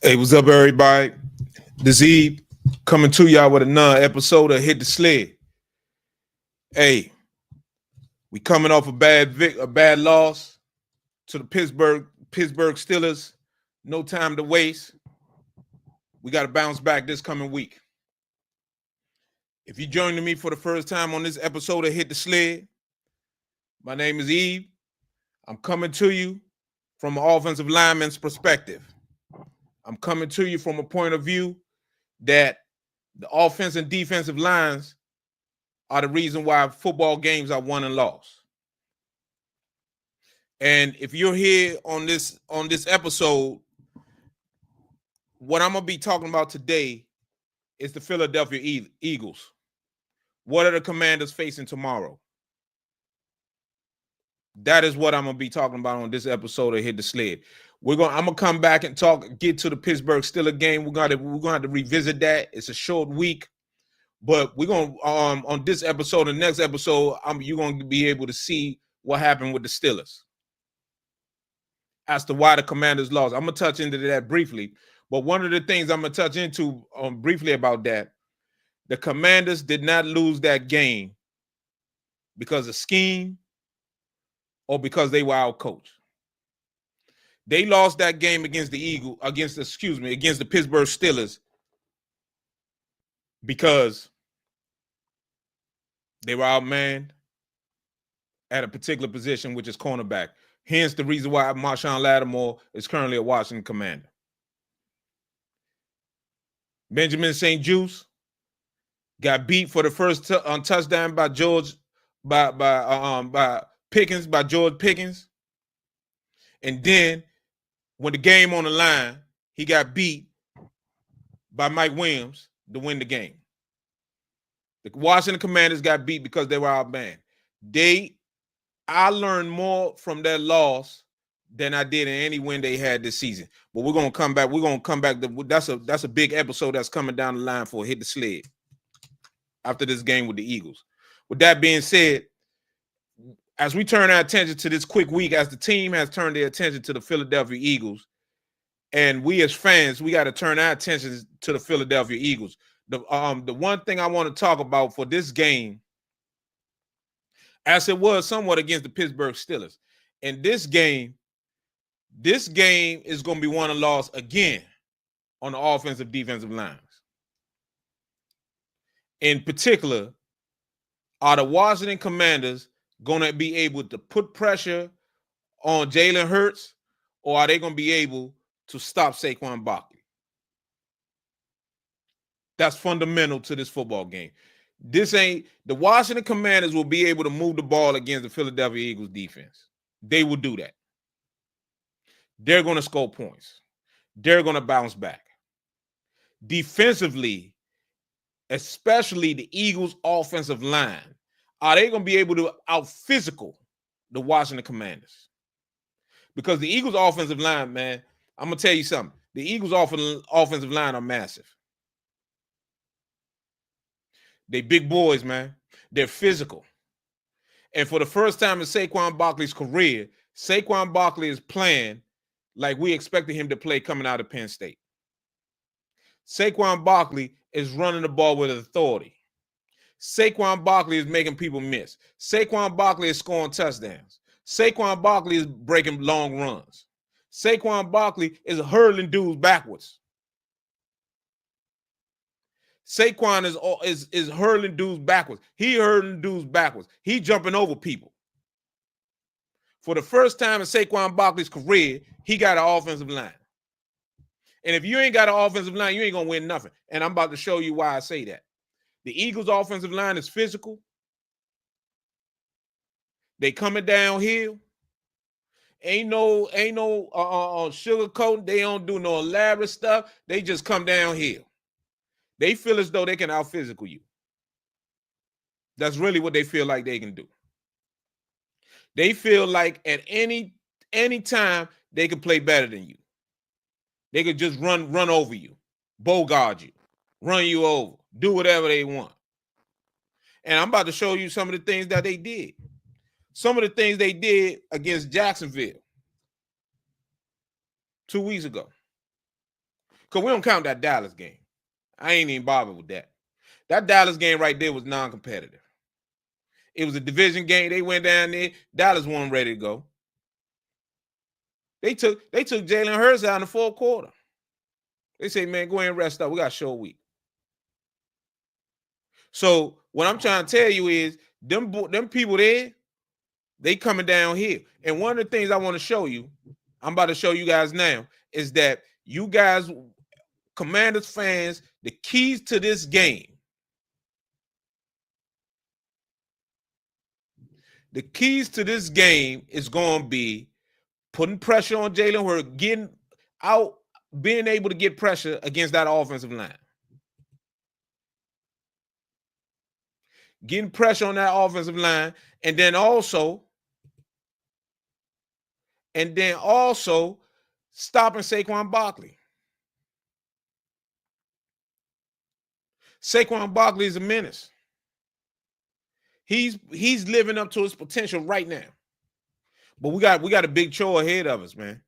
Hey, what's up, everybody? This Eve coming to y'all with another episode of Hit the Sled. Hey, we coming off a bad loss to the Pittsburgh Steelers. No time to waste. We got to bounce back this coming week. If you're joining me for the first time on this episode of Hit the Sled, my name is Eve. I'm coming to you from an offensive lineman's perspective. I'm coming to you from a point of view that the offense and defensive lines are the reason why football games are won and lost. And if you're here on this episode, what I'm gonna be talking about today is the Philadelphia Eagles. What are the Commanders facing tomorrow? That is what I'm gonna be talking about on this episode of Hit the Sled. I'm gonna come back and get to the Pittsburgh Steelers game. We're gonna have to revisit that. It's a short week, but we're gonna on this episode, the next episode, you're gonna be able to see what happened with the Steelers as to why the Commanders lost. I'm gonna touch into that briefly, but one of the things I'm gonna touch into briefly about that, the Commanders did not lose that game because of scheme or because they were outcoached. They lost that game against the Pittsburgh Steelers because they were outmanned at a particular position, which is cornerback. Hence the reason why Marshawn Lattimore is currently a Washington Commander. Benjamin St-Juste got beat for the first touchdown by George Pickens. And then when the game on the line, he got beat by Mike Williams to win the game. The Washington Commanders got beat because they were outmanned. I learned more from that loss than I did in any win they had this season. But we're gonna come back. That's a big episode that's coming down the line for Hit the Sled after this game with the Eagles. With that being said, as we turn our attention to this quick week, as the team has turned their attention to the Philadelphia Eagles, and we as fans, we got to turn our attention to the Philadelphia Eagles. The one thing I want to talk about for this game, as it was somewhat against the Pittsburgh Steelers, and this game is going to be won and lost again on the offensive defensive lines. In particular, are the Washington Commanders going to be able to put pressure on Jalen Hurts, or are they going to be able to stop Saquon Barkley? That's fundamental to this football game. The Washington Commanders will be able to move the ball against the Philadelphia Eagles defense. They will do that. They're going to score points. They're going to bounce back. Defensively, especially the Eagles offensive line, are they going to be able to out-physical the Washington Commanders? Because the Eagles offensive line, man, I'm going to tell you something. The Eagles offensive line are massive. They big boys, man. They're physical. And for the first time in Saquon Barkley's career, Saquon Barkley is playing like we expected him to play coming out of Penn State. Saquon Barkley is running the ball with authority. Saquon Barkley is making people miss. Saquon Barkley is scoring touchdowns. Saquon Barkley is breaking long runs. Saquon Barkley is hurling dudes backwards. Saquon is hurling dudes backwards. He hurling dudes backwards. He jumping over people. For the first time in Saquon Barkley's career, he got an offensive line. And if you ain't got an offensive line, you ain't going to win nothing. And I'm about to show you why I say that. The Eagles' offensive line is physical. They coming downhill. Ain't no sugarcoating. They don't do no elaborate stuff. They just come downhill. They feel as though they can out-physical you. That's really what they feel like they can do. They feel like at any time they can play better than you. They could just run over you, bogard you, run you over, do whatever they want. And I'm about to show you some of the things that they did. Some of the things they did against Jacksonville 2 weeks ago. Because we don't count that Dallas game. I ain't even bothered with that. That Dallas game right there was non-competitive. It was a division game. They went down there. Dallas wasn't ready to go. They took Jalen Hurts out in the fourth quarter. They say, man, go ahead and rest up. We got a short week. So what I'm trying to tell you is them people there, they coming down here. And one of the things I want to show you, I'm about to show you guys now, is that you guys, Commanders fans, the keys to this game. The keys to this game is going to be putting pressure on Jalen Hurts, getting out, being able to get pressure against that offensive line. Getting pressure on that offensive line, and then also stopping Saquon Barkley. Saquon Barkley is a menace. He's living up to his potential right now. But we got a big chore ahead of us, man.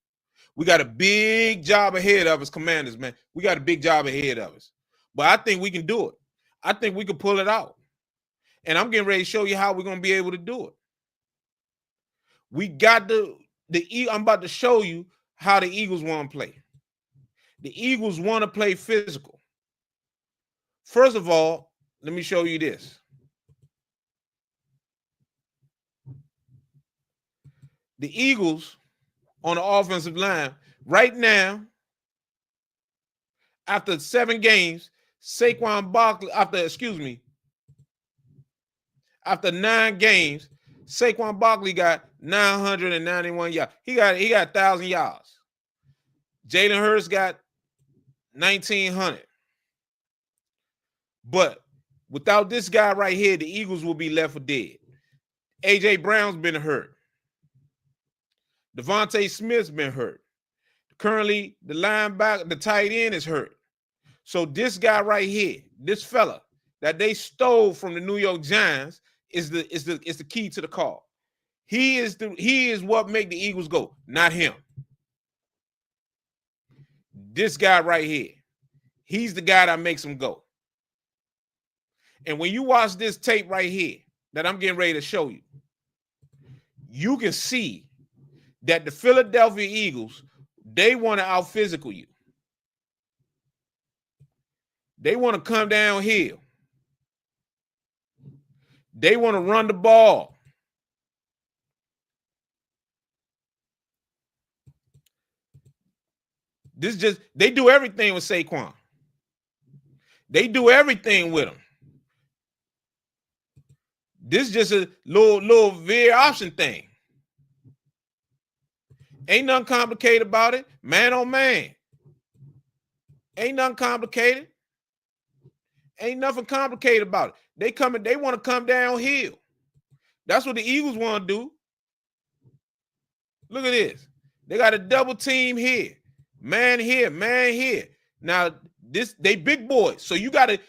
We got a big job ahead of us, Commanders, man. We got a big job ahead of us. But I think we can do it. I think we can pull it out. And I'm getting ready to show you how we're going to be able to do it. We got I'm about to show you how the Eagles want to play. The Eagles want to play physical. First of all, let me show you this. The Eagles on the offensive line right now, after 7 games, Saquon Barkley, after 9 games, Saquon Barkley got 991 yards. He got 1,000 yards. Jalen Hurts got 1,900. But without this guy right here, the Eagles will be left for dead. A.J. Brown's been hurt. Devontae Smith's been hurt. Currently, the linebacker, the tight end is hurt. So this guy right here, this fella that they stole from the New York Giants is the key to the call. He is what make the Eagles go, not him. This guy right here, he's the guy that makes them go. And when you watch this tape right here that I'm getting ready to show you, you can see that the Philadelphia Eagles, they want to out-physical you. They want to come downhill. They want to run the ball. They do everything with Saquon. They do everything with him. This is just a little veer option thing. Ain't nothing complicated about it. Man on man. Ain't nothing complicated. Ain't nothing complicated about it. They want to come downhill. That's what the Eagles want to do. Look at this. They got a double team here. Man here, man here. Now, they big boys. So you gotta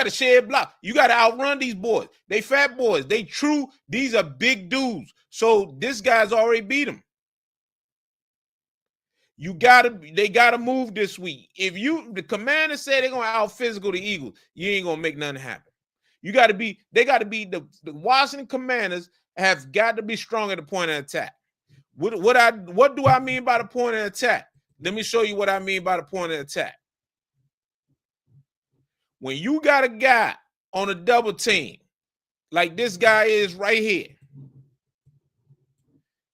shed block. You gotta outrun these boys. They fat boys. These are big dudes. So this guy's already beat them. They gotta move this week. If the Commanders say they're gonna out physical the Eagles, you ain't gonna make nothing happen. They gotta be the Washington Commanders have got to be strong at the point of attack. What do I mean by the point of attack? Let me show you what I mean by the point of attack. When you got a guy on a double team, like this guy is right here,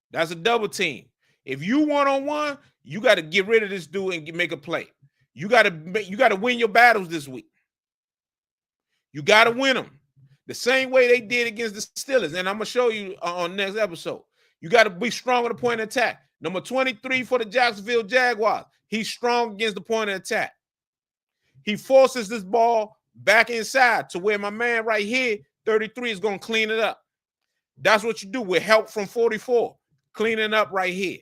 that's a double team. If you one-on-one, you got to get rid of this dude and make a play. You got to win your battles this week. You got to win them the same way they did against the Steelers. And I'm going to show you on the next episode. You got to be strong at the point of attack. Number 23 for the Jacksonville Jaguars. He's strong against the point of attack. He forces this ball back inside to where my man right here, 33, is going to clean it up. That's what you do with help from 44. Cleaning up right here.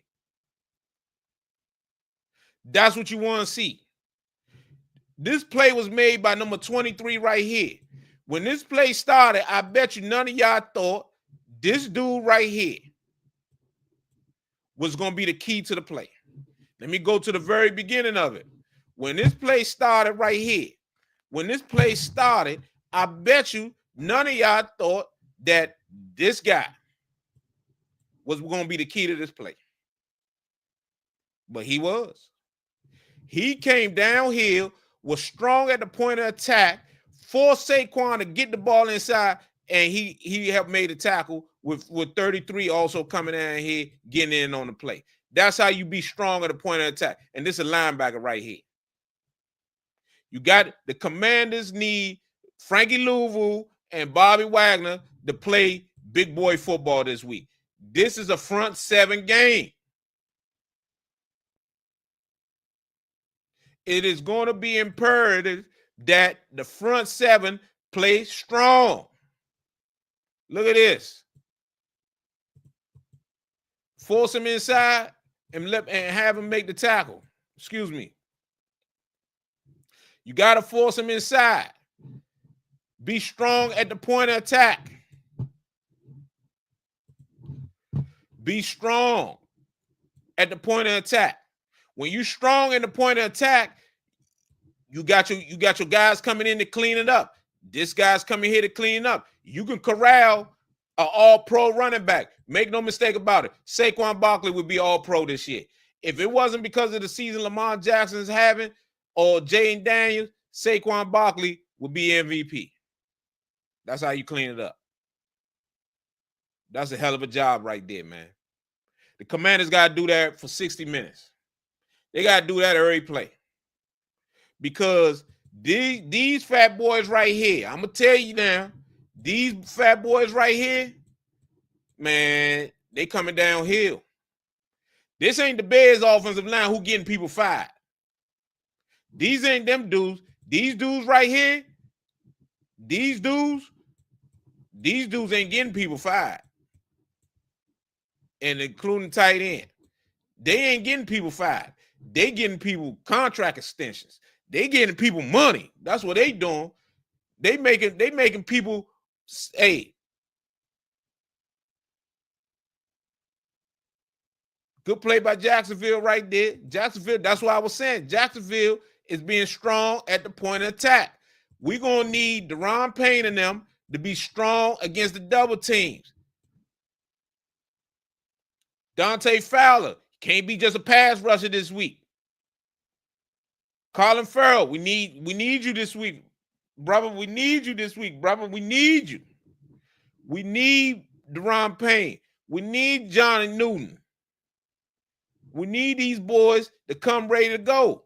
That's what you want to see. This play was made by number 23 right here. When this play started, I bet you none of y'all thought this dude right here was going to be the key to the play. Let me go to the very beginning of it. when this play started right here, when this play started, I bet you none of y'all thought that this guy was going to be the key to this play. But he was. He came downhill, was strong at the point of attack, forced Saquon to get the ball inside, and he helped made a tackle with 33 also coming down here, getting in on the play. That's how you be strong at the point of attack. And this is a linebacker right here. You got the Commanders need Frankie Louisville and Bobby Wagner to play big boy football this week. This is a front seven game. It is going to be imperative that the front seven play strong. Look at this. Force him inside and have him make the tackle. Excuse me. You got to force him inside. Be strong at the point of attack. Be strong at the point of attack. When you're strong at the point of attack, you got your guys coming in to clean it up. This guy's coming here to clean it up. You can corral an all-pro running back. Make no mistake about it. Saquon Barkley would be all-pro this year. If it wasn't because of the season Lamar Jackson's having or Jaden Daniels, Saquon Barkley would be MVP. That's how you clean it up. That's a hell of a job right there, man. The Commanders got to do that for 60 minutes. They got to do that every play. Because these fat boys right here, I'm going to tell you now, these fat boys right here, man, they coming downhill. This ain't the Bears offensive line who getting people fired. These ain't them dudes. These dudes right here, these dudes ain't getting people fired. And including tight end. They ain't getting people fired. They getting people contract extensions. They getting people money. That's what they doing. They making people, hey. Good play by Jacksonville right there. Jacksonville, that's what I was saying. Jacksonville is being strong at the point of attack. We're going to need Deron Payne and them to be strong against the double teams. Dante Fowler can't be just a pass rusher this week. Colin Farrell, we need you this week. Brother, we need you this week. Brother, we need you. We need Deron Payne. We need Johnny Newton. We need these boys to come ready to go.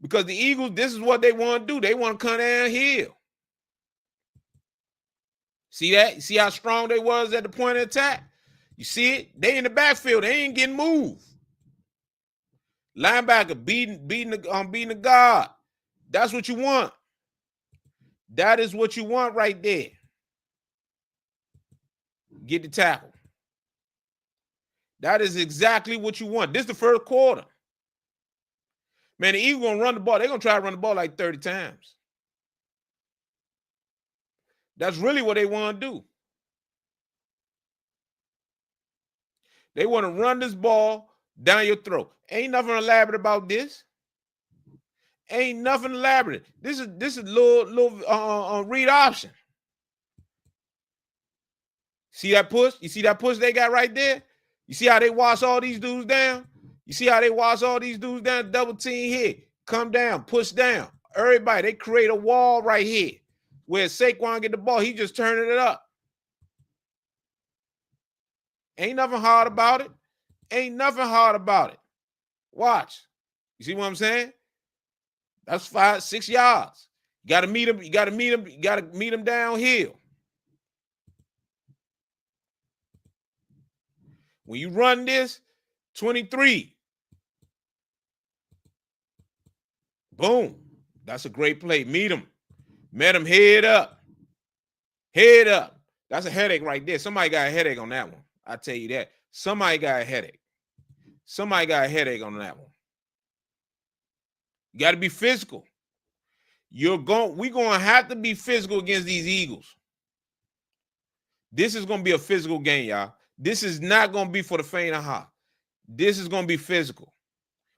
Because the Eagles, this is what they want to do. They want to come downhill. See that? See how strong they was at the point of attack? You see it? They in the backfield. They ain't getting moved. Linebacker beating the guard. That's what you want. That is what you want right there. Get the tackle. That is exactly what you want. This is the first quarter. Man, the Eagles going to run the ball. They're going to try to run the ball like 30 times. That's really what they want to do. They want to run this ball down your throat. Ain't nothing elaborate about this. Ain't nothing elaborate. This is little read option. See that push? You see that push they got right there? You see how they wash all these dudes down? You see how they wash all these dudes down? Double team here. Come down, push down. Everybody, they create a wall right here. Where Saquon get the ball, he just turning it up. Ain't nothing hard about it. Ain't nothing hard about it. Watch. You see what I'm saying? That's 5-6 yards. You got to meet him. You got to meet him. You got to meet him downhill. When you run this, 23. Boom. That's a great play. Meet him. Met him head up. Head up. That's a headache right there. Somebody got a headache on that one. I tell you that. Somebody got a headache. Somebody got a headache on that one. You got to be physical. We're going to have to be physical against these Eagles. This is going to be a physical game, y'all. This is not going to be for the faint of heart. This is going to be physical.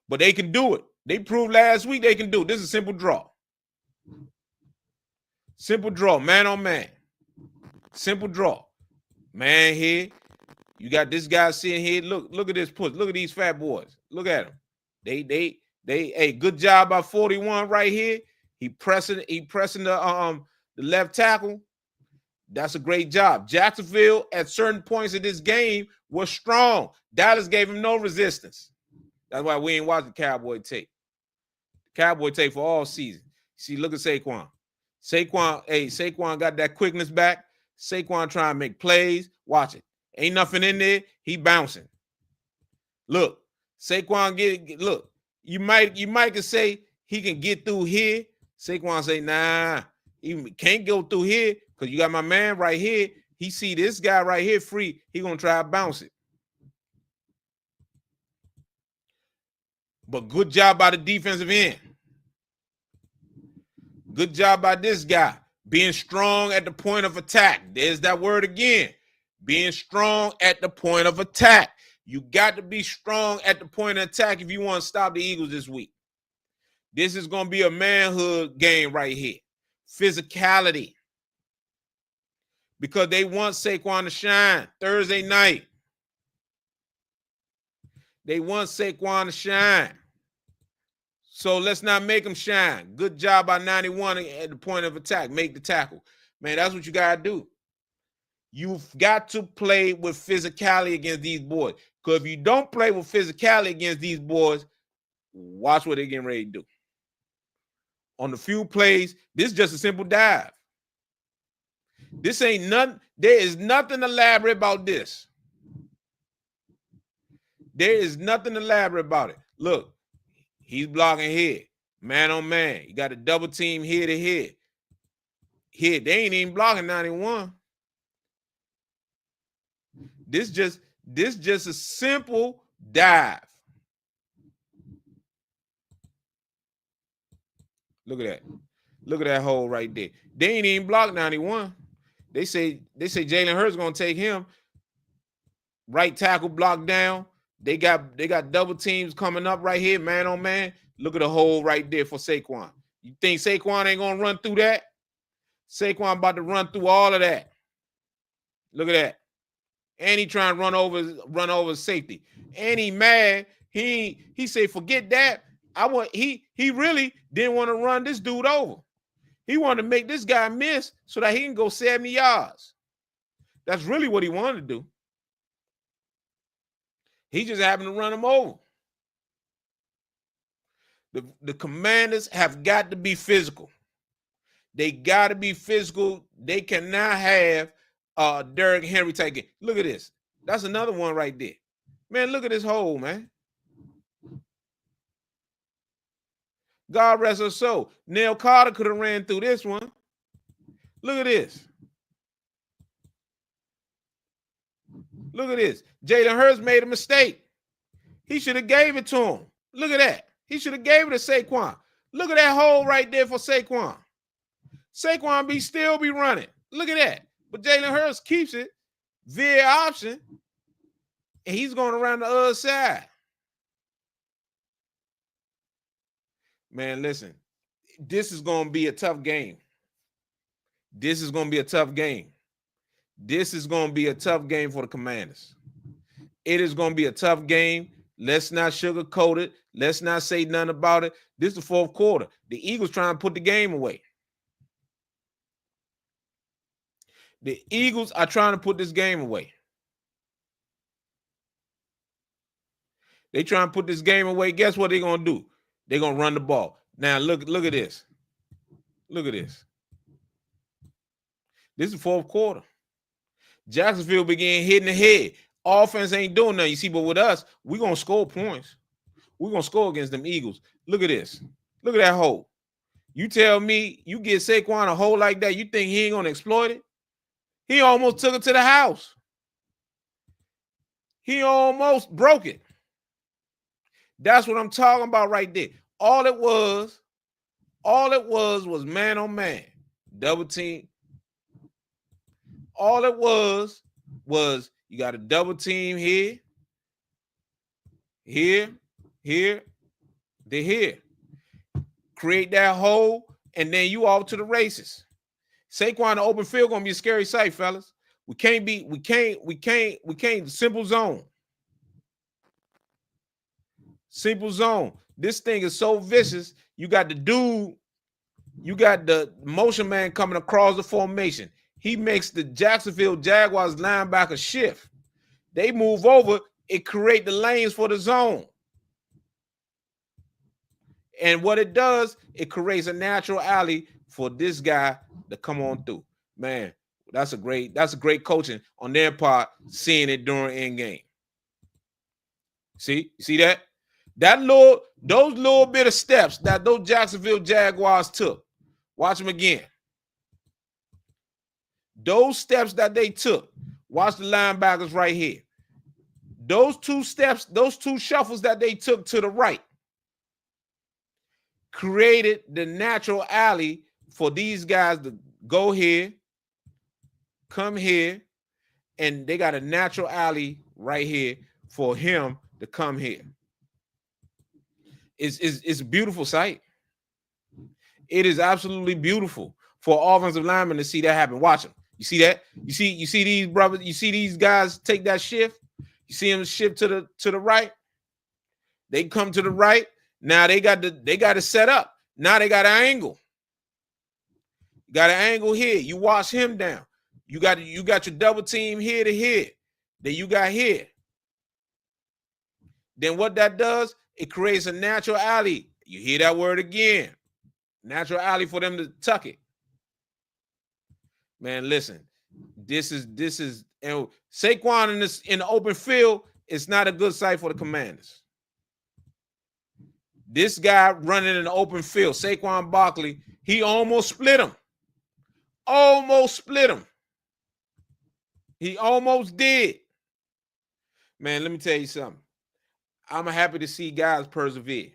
But they can do it. They proved last week they can do. This is a simple draw. Simple draw, man on man. Simple draw. Man here. You got this guy sitting here. Look at this push. Look at these fat boys. Look at them. They hey, good job by 41 right here. He pressing the left tackle. That's a great job. Jacksonville at certain points of this game was strong. Dallas gave him no resistance. That's why we ain't watching Cowboy tape. Cowboy tape for all season. See, look at Saquon. Saquon got that quickness back. Saquon trying to make plays. Watch it. Ain't nothing in there. He bouncing. Look, Saquon look. You might can say he can get through here. Saquon say, nah, he can't go through here because you got my man right here. He see this guy right here free. He gonna try to bounce it. But good job by the defensive end. Good job by this guy. Being strong at the point of attack. There's that word again. Being strong at the point of attack. You got to be strong at the point of attack if you want to stop the Eagles this week. This is going to be a manhood game right here. Physicality. Because they want Saquon to shine Thursday night. They want Saquon to shine. So let's not make him shine. Good job by 91 at the point of attack. Make the tackle. Man, that's what you got to do. You've got to play with physicality against these boys. Because if you don't play with physicality against these boys, watch what they're getting ready to do. On the few plays, this is just a simple dive. This ain't nothing. There is nothing elaborate about this. There is nothing elaborate about it. Look, he's blocking here. Man on man. You got a double team here to here. Here, they ain't even blocking 91. This just a simple dive. Look at that. Look at that hole right there. They ain't even blocked 91. They say Jalen Hurts gonna take him. Right tackle blocked down. They got double teams coming up right here, man on man. Look at the hole right there for Saquon. You think Saquon ain't gonna run through that? Saquon about to run through all of that. Look at that. And he trying to run over safety. And he mad. He say, forget that. He really didn't want to run this dude over. He wanted to make this guy miss so that he can go 70 yards. That's really what he wanted to do. He just happened to run him over. The Commanders have got to be physical. They got to be physical. They cannot have Derrick Henry taking. Look at this. That's another one right there. Man, look at this hole, man. God rest her soul. Neil Carter could have ran through this one. Look at this. Look at this. Jalen Hurts made a mistake. He should have gave it to him. Look at that. He should have gave it to Saquon. Look at that hole right there for Saquon. Saquon still be running. Look at that. But Jalen Hurts keeps it via option, and he's going around the other side. Man, listen, this is going to be a tough game. This is going to be a tough game. This is going to be a tough game for the Commanders. It is going to be a tough game. Let's not sugarcoat it. Let's not say nothing about it. This is the fourth quarter. The Eagles trying to put the game away. The Eagles are trying to put this game away. They trying to put this game away. Guess what they're going to do? They're going to run the ball. Now, look at this. Look at this. This is the fourth quarter. Jacksonville began hitting the head. Offense ain't doing nothing. You see, but with us, we're going to score points. We're going to score against them Eagles. Look at this. Look at that hole. You tell me you get Saquon a hole like that, you think he ain't going to exploit it? He almost took it to the house. He almost broke it. That's what I'm talking about right there. All it was man on man. Double team. All it was you got a double team here, They're here. Create that hole, and then you off to the races. Saquon, the open field gonna be a scary sight, fellas. We can't simple zone. Simple zone. This thing is so vicious. You got the dude, you got the motion man coming across the formation. He makes the Jacksonville Jaguars linebacker shift. They move over, it create the lanes for the zone. And what it does, it creates a natural alley for this guy to come on through. Man, that's a great coaching on their part, seeing it during end game. See that? Those little bit of steps that those Jacksonville Jaguars took. Watch them again. Those steps that they took. Watch the linebackers right here. Those two steps, those two shuffles that they took to the right created the natural alley for these guys to go here, come here, and they got a natural alley right here for him to come here. It's a beautiful sight. It is absolutely beautiful for offensive linemen to see that happen. Watch them. You see that? You see these brothers, you see these guys take that shift. You see them shift to the right. They come to the right. Now they got to set up. Now they got an angle. You got an angle here. You watch him down. You got your double team here to here. Then you got here. Then what that does, it creates a natural alley. You hear that word again. Natural alley for them to tuck it. Man, listen. This is and Saquon in the open field, it's not a good sight for the Commanders. This guy running in the open field, Saquon Barkley, he almost split him. Almost split him. He almost did. Man, let me tell you something. I'm happy to see guys persevere,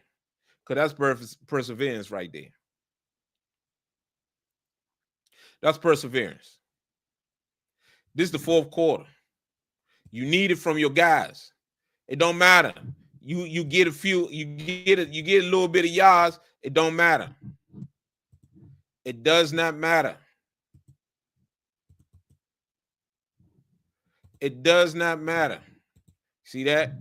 because that's perseverance right there. That's perseverance. This is the fourth quarter. You need it from your guys. It don't matter. You get a few, you get a little bit of yards. It don't matter. It does not matter. It does not matter. See that?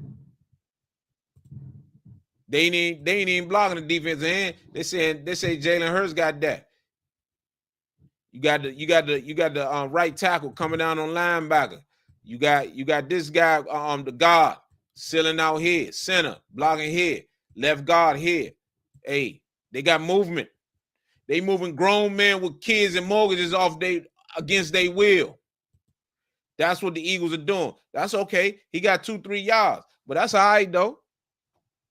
They ain't even blocking the defensive end. They say Jalen Hurts got that. You got the right tackle coming down on linebacker. You got this guy the guard sealing out here, center blocking here, left guard here. Hey, they got movement. They moving grown men with kids and mortgages against their will. That's what the Eagles are doing. That's okay. He got 2-3 yards, but that's all right though.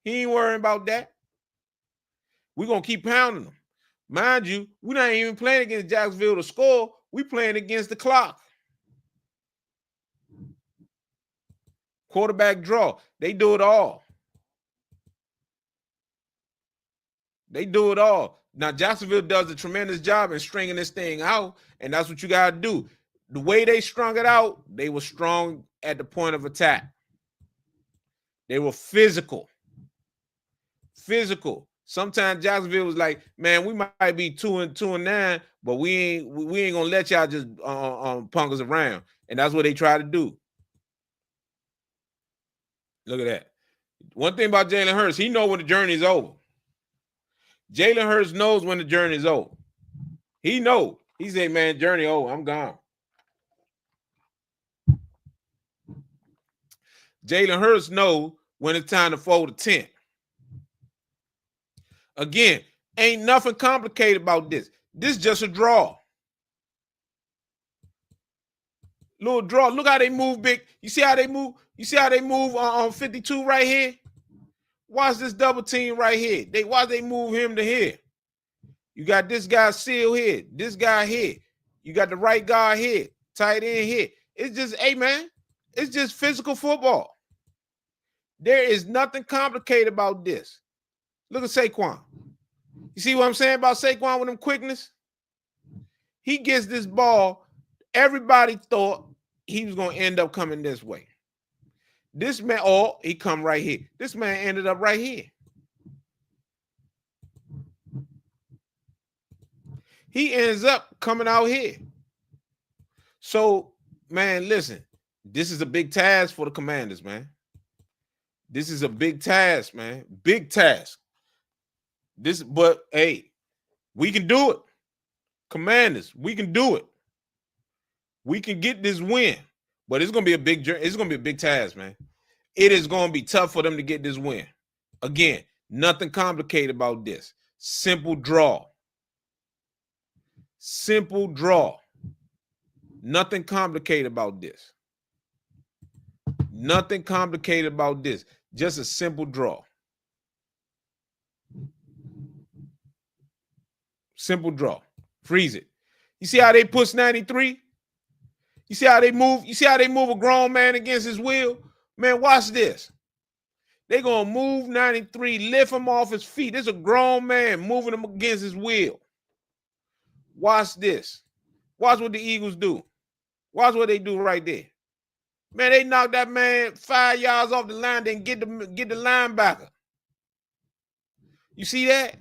He ain't worrying about that. We're going to keep pounding them. Mind you, we're not even playing against Jacksonville to score. We playing against the clock. Quarterback draw. They do it all. They do it all. Now, Jacksonville does a tremendous job in stringing this thing out, and that's what you got to do. The way they strung it out, they were strong at the point of attack. They were physical. Sometimes Jacksonville was like, man, we might be 2-9, but we ain't gonna let y'all just punk us around. And that's what they try to do. Look at that. One thing about Jalen Hurts, he knows when the journey is over. Jalen Hurts knows when the journey is over. He knows. He said, man, journey over. I'm gone. Jalen Hurts knows when it's time to fold the tent. Again, ain't nothing complicated about this. This is just a draw. Little draw. Look how they move big. You see how they move? You see how they move on 52 right here? Watch this double team right here. Why they move him to here? You got this guy Seal here. This guy here. You got the right guard here. Tight end here. It's just, hey, man, it's just physical football. There is nothing complicated about this. Look at Saquon. You see what I'm saying about Saquon with him quickness? He gets this ball. Everybody thought he was going to end up coming this way. This man, he come right here. This man ended up right here. he ends up coming out here. So, man, listen, this is a big task for the Commanders, man. This is a big task, man. Big task. But hey, we can do it. Commanders, we can do it. We can get this win. But it's gonna be a big journey. It's gonna be a big task, man. It is gonna be tough for them to get this win. Again, nothing complicated about this. Simple draw. Simple draw. Nothing complicated about this. Nothing complicated about this. Just a simple draw. Simple draw. Freeze it. You see how they push 93? You see how they move? You see how they move a grown man against his will? Man, watch this. They're going to move 93, lift him off his feet. There's a grown man moving him against his will. Watch this. Watch what the Eagles do. Watch what they do right there. Man, they knocked that man 5 yards off the line, then get the linebacker. You see that?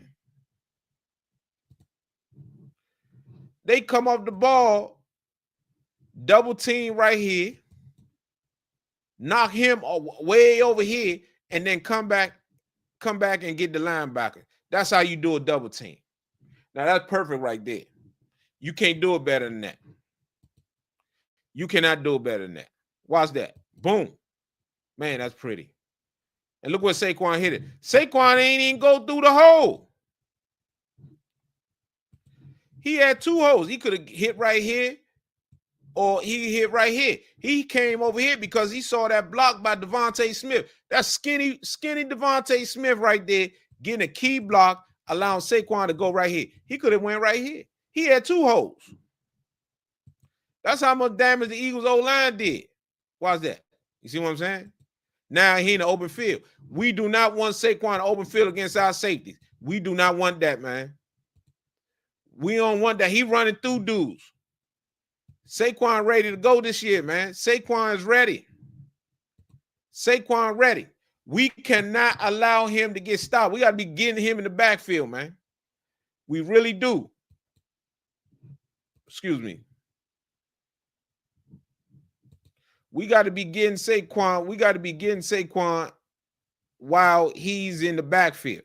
They come off the ball, double team right here, knock him way over here, and then come back and get the linebacker. That's how you do a double team. Now, that's perfect right there. You can't do it better than that. You cannot do it better than that. Watch that. Boom. Man, that's pretty. And look where Saquon hit it. Saquon ain't even go through the hole. He had two holes. He could have hit right here, or he hit right here. He came over here because he saw that block by Devontae Smith. That's skinny Devontae Smith right there, getting a key block, allowing Saquon to go right here. He could have went right here. He had two holes. That's how much damage the Eagles' O-line did. Watch that. You see what I'm saying? Now he in the open field. We do not want Saquon in the open field against our safeties. We do not want that, man. We don't want that. He running through dudes. Saquon ready to go this year, man. Saquon is ready. Saquon ready. We cannot allow him to get stopped. We got to be getting him in the backfield, man. We really do. Excuse me. We got to be getting Saquon. We got to be getting Saquon while he's in the backfield.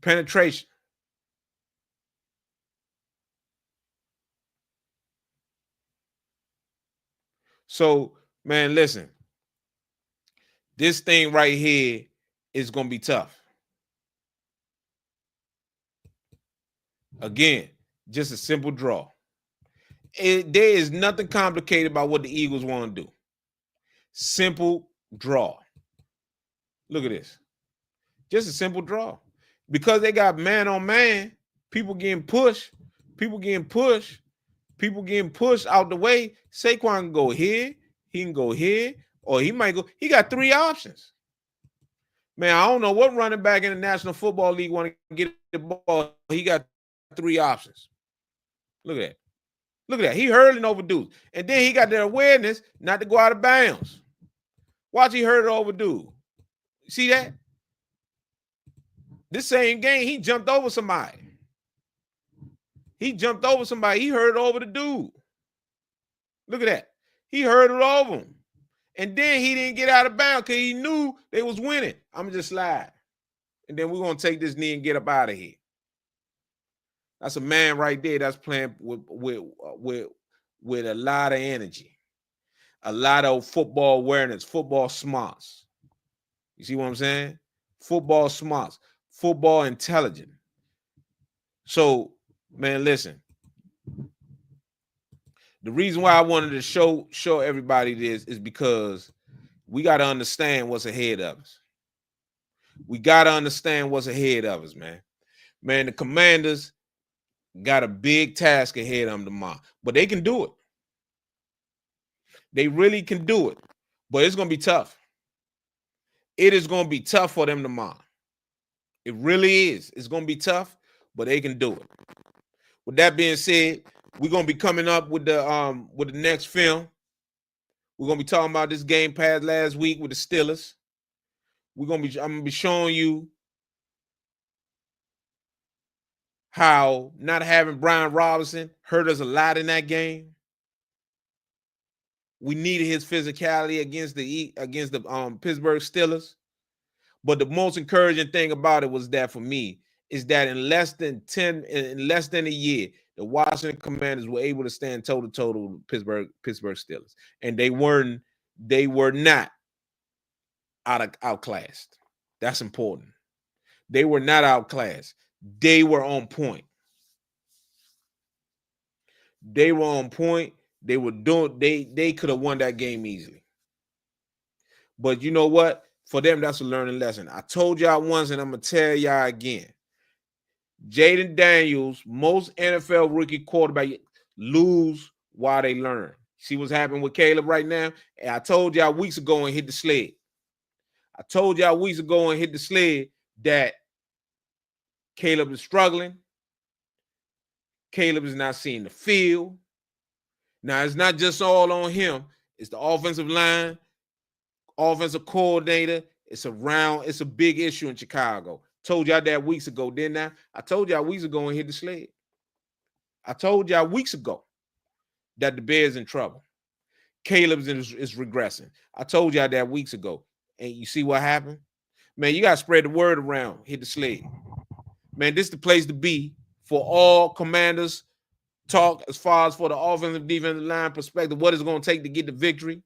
Penetration. So, man, listen. This thing right here is going to be tough. Again, just a simple draw. There is nothing complicated about what the Eagles want to do. Simple draw. Look at this. Just a simple draw. Because they got man on man, people getting pushed out the way. Saquon can go here, he can go here, or he might go. He got three options. Man, I don't know what running back in the National Football League want to get the ball. He got three options. Look at that. Look at that. He hurling over dudes. And then he got the awareness not to go out of bounds. Watch, he hurled over dude. See that? This same game, he jumped over somebody. He hurled over the dude. Look at that. He hurled over him. And then he didn't get out of bounds because he knew they was winning. I'm going to just slide. And then we're going to take this knee and get up out of here. That's a man right there that's playing with a lot of energy, a lot of football awareness, football smarts. You see what I'm saying? Football smarts, football intelligence. So, man, listen. The reason why I wanted to show everybody this is because we got to understand what's ahead of us. We got to understand what's ahead of us, man. Man, the Commanders got a big task ahead of them tomorrow, but they can do it. They really can do it, but it's going to be tough. It is going to be tough for them tomorrow. It really is. It's going to be tough, but they can do it. With that being said, we're going to be coming up with the next film. We're going to be talking about this game past last week with the Steelers. I'm going to be showing you how not having Brian Robinson hurt us a lot in that game. We needed his physicality against the Pittsburgh Steelers. But the most encouraging thing about it was that for me is that in less than a year, the Washington Commanders were able to stand toe to toe with Pittsburgh Steelers, and they were not outclassed. That's important. They were not outclassed. They were on point. They were on point. They were doing. They could have won that game easily. But you know what? For them, that's a learning lesson. I told y'all once, and I'm gonna tell y'all again. Jaden Daniels, most NFL rookie quarterback lose while they learn. See what's happening with Caleb right now? And I told y'all weeks ago and Hit the Sled. I told y'all weeks ago and Hit the Sled that Caleb is struggling. Caleb is not seeing the field. Now, it's not just all on him. It's the offensive line, offensive coordinator. It's a big issue in Chicago. Told y'all that weeks ago, didn't I? I told y'all weeks ago and Hit the Sled. I told y'all weeks ago that the Bears in trouble. Caleb is regressing. I told y'all that weeks ago. And you see what happened? Man, you got to spread the word around. Hit the Sled. Man, this is the place to be for all Commanders talk as far as for the offensive defensive line perspective, what it's going to take to get the victory.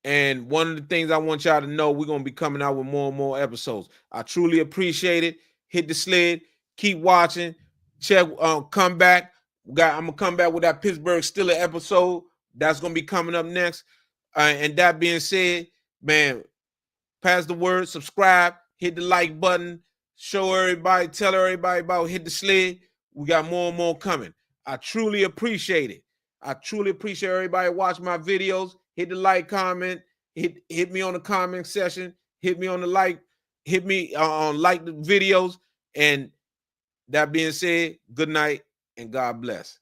And one of the things I want y'all to know, we're going to be coming out with more and more episodes. I truly appreciate it. Hit the Sled. Keep watching. Check. Come back. I'm going to come back with that Pittsburgh Steelers episode. That's going to be coming up next. And that being said, man, pass the word. Subscribe. Hit the like button. Show everybody. Tell everybody about Hit the Sled. We got more and more coming. I truly appreciate it. I truly appreciate everybody watching my videos. Hit the like, comment, hit me on the comment section, hit me on the like, hit me on like the videos. And that being said, good night and God bless.